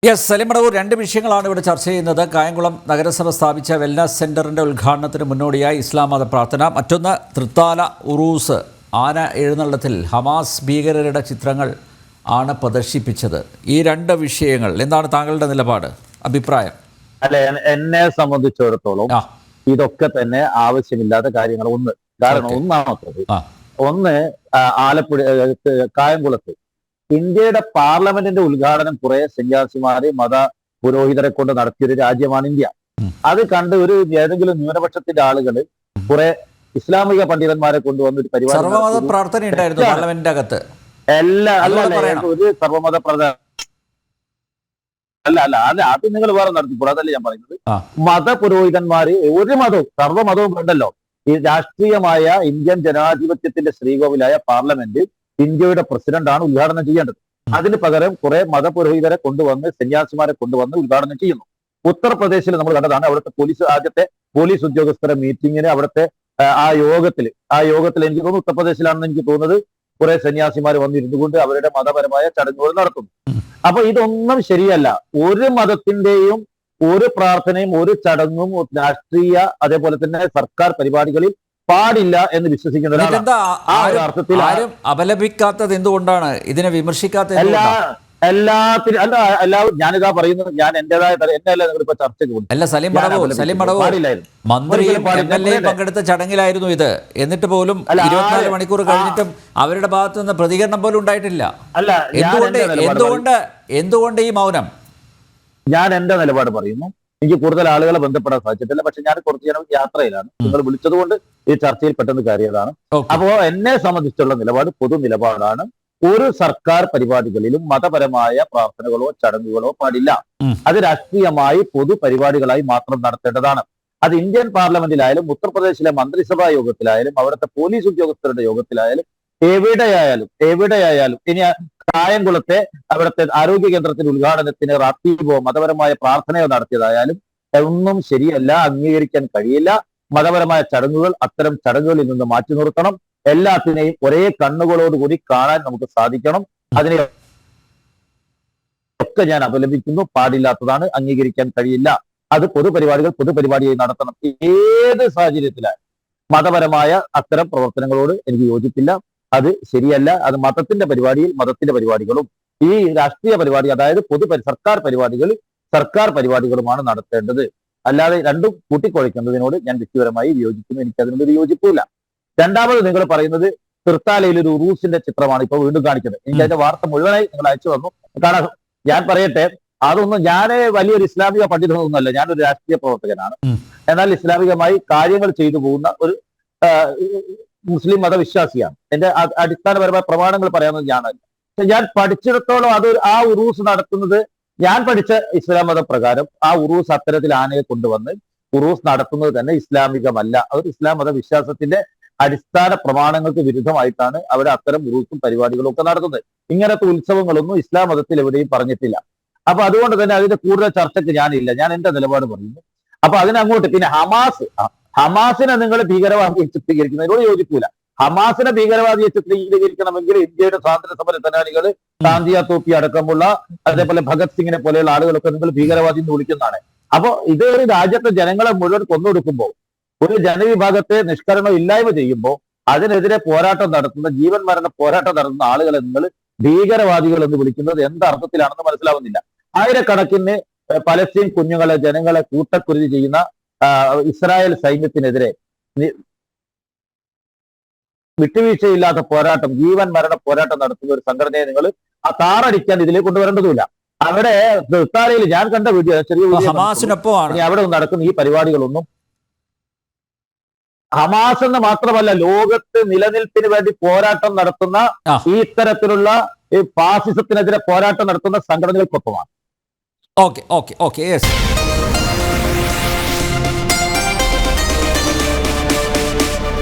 Yes, Salim Madavoor, രണ്ട് വിഷയങ്ങളാണ് ഇവിടെ ചർച്ച ചെയ്യുന്നത്. കായംകുളം നഗരസഭ സ്ഥാപിച്ച വെൽനസ് സെന്ററിന്റെ ഉദ്ഘാടനത്തിന് മുന്നോടിയായി ഇസ്ലാം മത പ്രാർത്ഥന, മറ്റൊന്ന് തൃത്താല ഉറൂസ് ആന എഴുന്നള്ളത്തിൽ ഹമാസ് ഭീകരരുടെ ചിത്രങ്ങൾ ആണ് പ്രദർശിപ്പിച്ചത്. ഈ രണ്ട് വിഷയങ്ങൾ എന്താണ് താങ്കളുടെ നിലപാട്, അഭിപ്രായം? അല്ലെ, എന്നെ സംബന്ധിച്ചിടത്തോളം ഇതൊക്കെ തന്നെ ആവശ്യമില്ലാത്ത കാര്യങ്ങൾ. ഒന്നാമത്തത് ആലപ്പുഴ കായംകുളത്ത് ഇന്ത്യയുടെ പാർലമെന്റിന്റെ ഉദ്ഘാടനം കുറെ സന്യാസിമാരെ മത പുരോഹിതരെ കൊണ്ട് നടത്തിയൊരു രാജ്യമാണ് ഇന്ത്യ. അത് കണ്ട് ഏതെങ്കിലും ന്യൂനപക്ഷത്തിന്റെ ആളുകൾ കുറെ ഇസ്ലാമിക പണ്ഡിതന്മാരെ കൊണ്ടുവന്ന ഒരു പരിപാടി ഒരു സർവമത അത് നിങ്ങൾ വേറെ നടത്തിക്കൂടാ, അതല്ലേ ഞാൻ പറയുന്നത്. മതപുരോഹിതന്മാര് ഒരു മതവും സർവ്വമതവും വേണ്ടല്ലോ. ഈ രാഷ്ട്രീയമായ ഇന്ത്യൻ ജനാധിപത്യത്തിന്റെ ശ്രീകോവിലായ പാർലമെന്റ് ഇന്ത്യയുടെ പ്രസിഡന്റാണ് ഉദ്ഘാടനം ചെയ്യേണ്ടത്. അതിന് പകരം കുറെ മതപുരോഹിതരെ കൊണ്ടുവന്ന് സന്യാസിമാരെ കൊണ്ടുവന്ന് ഉദ്ഘാടനം ചെയ്യുന്നു. ഉത്തർപ്രദേശിൽ നമ്മൾ കണ്ടതാണ്. അവിടുത്തെ ആദ്യത്തെ പോലീസ് ഉദ്യോഗസ്ഥരുടെ മീറ്റിങ്ങിന് അവിടുത്തെ ആ യോഗത്തിൽ എനിക്ക് തോന്നുന്നു ഉത്തർപ്രദേശിലാണെന്ന് എനിക്ക് തോന്നുന്നത്, കുറെ സന്യാസിമാർ വന്നിരുന്നു കൊണ്ട് അവരുടെ മതപരമായ ചടങ്ങുകൾ നടത്തുന്നു. അപ്പൊ ഇതൊന്നും ശരിയല്ല. ഒരു മതത്തിന്റെയും ഒരു പ്രാർത്ഥനയും ഒരു ചടങ്ങും രാഷ്ട്രീയ അതേപോലെ തന്നെ സർക്കാർ പരിപാടികളിൽ പാടില്ല എന്ന് വിശ്വസിക്കുന്ന അർത്ഥത്തിൽ ആരും അപലപിക്കാത്തത് എന്തുകൊണ്ടാണ്, ഇതിനെ വിമർശിക്കാത്തത്? എല്ലാവരും ഞാനിതാ പറയുന്നത്, ഞാൻ എന്റേതായ നിങ്ങളിപ്പോ ചർച്ചയ്ക്ക് അല്ല. സലിം മടവൂർ മന്ത്രിയും MLA പങ്കെടുത്ത ചടങ്ങിലായിരുന്നു ഇത്. എന്നിട്ട് പോലും 24 മണിക്കൂർ കഴിഞ്ഞിട്ടും അവരുടെ ഭാഗത്തു നിന്ന് പ്രതികരണം പോലും ഉണ്ടായിട്ടില്ല. എന്തുകൊണ്ട് ഈ മൗനം? ഞാൻ എന്റെ നിലപാട് പറയുന്നു. എനിക്ക് കൂടുതൽ ആളുകളെ ബന്ധപ്പെടാൻ സാധിച്ചിട്ടില്ല. പക്ഷെ ഞാൻ കുറച്ച് ജനം യാത്രയിലാണ്. നിങ്ങൾ വിളിച്ചതുകൊണ്ട് ഈ ചർച്ചയിൽ പെട്ടെന്ന് കയറിയതാണ്. അപ്പോ എന്നെ സംബന്ധിച്ചുള്ള നിലപാട് പൊതു നിലപാടാണ്. ഒരു സർക്കാർ പരിപാടികളിലും മതപരമായ പ്രാർത്ഥനകളോ ചടങ്ങുകളോ പാടില്ല. അത് രാഷ്ട്രീയമായി പൊതു പരിപാടികളായി മാത്രം നടത്തേണ്ടതാണ്. അത് ഇന്ത്യൻ പാർലമെന്റിലായാലും ഉത്തർപ്രദേശിലെ മന്ത്രിസഭാ യോഗത്തിലായാലും അവിടുത്തെ പോലീസ് ഉദ്യോഗസ്ഥരുടെ യോഗത്തിലായാലും എവിടെയായാലും ഇനി കായംകുളത്തെ അവിടുത്തെ ആരോഗ്യ കേന്ദ്രത്തിന്റെ ഉദ്ഘാടനത്തിന് റാത്തീബോ മതപരമായ പ്രാർത്ഥനയോ നടത്തിയതായാലും ഒന്നും ശരിയല്ല, അംഗീകരിക്കാൻ കഴിയില്ല. മതപരമായ ചടങ്ങുകൾ അത്തരം ചടങ്ങുകളിൽ നിന്ന് മാറ്റി നിർത്തണം. എല്ലാത്തിനെയും ഒരേ കണ്ണുകളോടുകൂടി കാണാൻ നമുക്ക് സാധിക്കണം. അതിനെ ഒക്കെ ഞാൻ അപലപിക്കുന്നു. പാടില്ലാത്തതാണ്, അംഗീകരിക്കാൻ കഴിയില്ല. അത് പൊതുപരിപാടിയായി നടത്തണം. ഏത് സാഹചര്യത്തിലാണ് മതപരമായ അത്തരം പ്രവർത്തനങ്ങളോട് എനിക്ക് യോജിപ്പില്ല. അത് ശരിയല്ല. അത് മതത്തിന്റെ പരിപാടികളും ഈ രാഷ്ട്രീയ പരിപാടി, അതായത് സർക്കാർ പരിപാടികളുമാണ് നടത്തേണ്ടത്. അല്ലാതെ രണ്ടും കൂട്ടിക്കുഴയ്ക്കുന്നതിനോട് ഞാൻ വ്യക്തിപരമായി വിയോജിക്കുന്നു. എനിക്ക് അതിനൊരു യോജിപ്പില്ല. രണ്ടാമത് നിങ്ങൾ പറയുന്നത് തൃത്താലയിൽ ഒരു ഉറൂസിന്റെ ചിത്രമാണ് ഇപ്പോൾ വീണ്ടും കാണിക്കുന്നത്. എനിക്ക് അതിന്റെ വാർത്ത മുഴുവനായി നിങ്ങൾ അയച്ചു തന്നു. കാരണം ഞാൻ പറയട്ടെ, അതൊന്നും ഞാൻ വലിയൊരു ഇസ്ലാമിക പണ്ഡിതനൊന്നുമല്ല. ഞാനൊരു രാഷ്ട്രീയ പ്രവർത്തകനാണ്. എന്നാൽ ഇസ്ലാമികമായി കാര്യങ്ങൾ ചെയ്തു പോകുന്ന ഒരു മുസ്ലിം മതവിശ്വാസിയാണ്. എന്റെ അടിസ്ഥാനപരമായ പ്രമാണങ്ങൾ പറയാവുന്നത് ഞാനല്ല. പക്ഷെ ഞാൻ പഠിച്ചിടത്തോളം ആ ഉറൂസ് നടത്തുന്നത്, ഞാൻ പഠിച്ച ഇസ്ലാം മതപ്രകാരം ആ ഉറൂസ് അത്തരത്തിൽ ആനയെ കൊണ്ടുവന്ന് ഉറൂസ് നടത്തുന്നത് തന്നെ ഇസ്ലാമികമല്ല. അതൊരു ഇസ്ലാം മതവിശ്വാസത്തിന്റെ അടിസ്ഥാന പ്രമാണങ്ങൾക്ക് വിരുദ്ധമായിട്ടാണ് അവിടെ അത്തരം ഉറൂസും പരിപാടികളും ഒക്കെ നടത്തുന്നത്. ഇങ്ങനത്തെ ഉത്സവങ്ങളൊന്നും ഇസ്ലാം മതത്തിൽ എവിടെയും പറഞ്ഞിട്ടില്ല. അപ്പൊ അതുകൊണ്ട് തന്നെ അതിന്റെ കൂടുതൽ ചർച്ചയ്ക്ക് ഞാനില്ല. ഞാൻ എന്റെ നിലപാട് പറയുന്നു. അപ്പൊ അതിനങ്ങോട്ട് പിന്നെ ഹമാസിനെ നിങ്ങൾ ഭീകരവാദിയെ ചിത്രീകരിക്കുന്നതിനോട് യോജിക്കൂല. ഹമാസിനെ ഭീകരവാദിയെ ചിത്രീകരിക്കണമെങ്കിൽ ഇന്ത്യയുടെ സ്വാതന്ത്ര്യ സമര സേനാനികൾ താന്തിയ തോപ്പി അടക്കമുള്ള അതേപോലെ ഭഗത് സിംഗിനെ പോലെയുള്ള ആളുകളൊക്കെ നിങ്ങൾ ഭീകരവാദി എന്ന് വിളിക്കുന്നതാണ്. അപ്പൊ ഇത് ഒരു രാജ്യത്തെ ജനങ്ങളെ മുഴുവൻ കൊന്നൊടുക്കുമ്പോൾ, ഒരു ജനവിഭാഗത്തെ നിഷ്കരണം ഇല്ലായ്മ ചെയ്യുമ്പോൾ അതിനെതിരെ പോരാട്ടം നടത്തുന്ന, ജീവൻ മരണ പോരാട്ടം നടത്തുന്ന ആളുകളെ നിങ്ങൾ ഭീകരവാദികൾ എന്ന് വിളിക്കുന്നത് എന്തർത്ഥത്തിലാണെന്ന് മനസ്സിലാവുന്നില്ല. ആയിരക്കണക്കിന് പലസ്തീൻ കുഞ്ഞുങ്ങളെ, ജനങ്ങളെ കൂട്ടക്കുരുതി ചെയ്യുന്ന ഇസ്രായേൽ സൈന്യത്തിനെതിരെ വിട്ടുവീഴ്ചയില്ലാത്ത പോരാട്ടം, ജീവൻ മരണ പോരാട്ടം നടത്തുന്ന ഒരു സംഘടനയെ നിങ്ങൾ ആ താറടിക്കാൻ ഇതിലേക്ക് കൊണ്ടുവരേണ്ടതില്ല. അവിടെ തൃത്താലയിൽ ഞാൻ കണ്ട വീഡിയോ, ചെറിയ അവിടെ നടക്കുന്ന ഈ പരിപാടികളൊന്നും ഹമാസ് എന്ന് മാത്രമല്ല, ലോകത്ത് നിലനിൽപ്പിന് വേണ്ടി പോരാട്ടം നടത്തുന്ന ഈ ഇത്തരത്തിലുള്ള ഈ ഫാസിസത്തിനെതിരെ പോരാട്ടം നടത്തുന്ന സംഘടനകൾക്കൊപ്പമാണ്. Okay yes.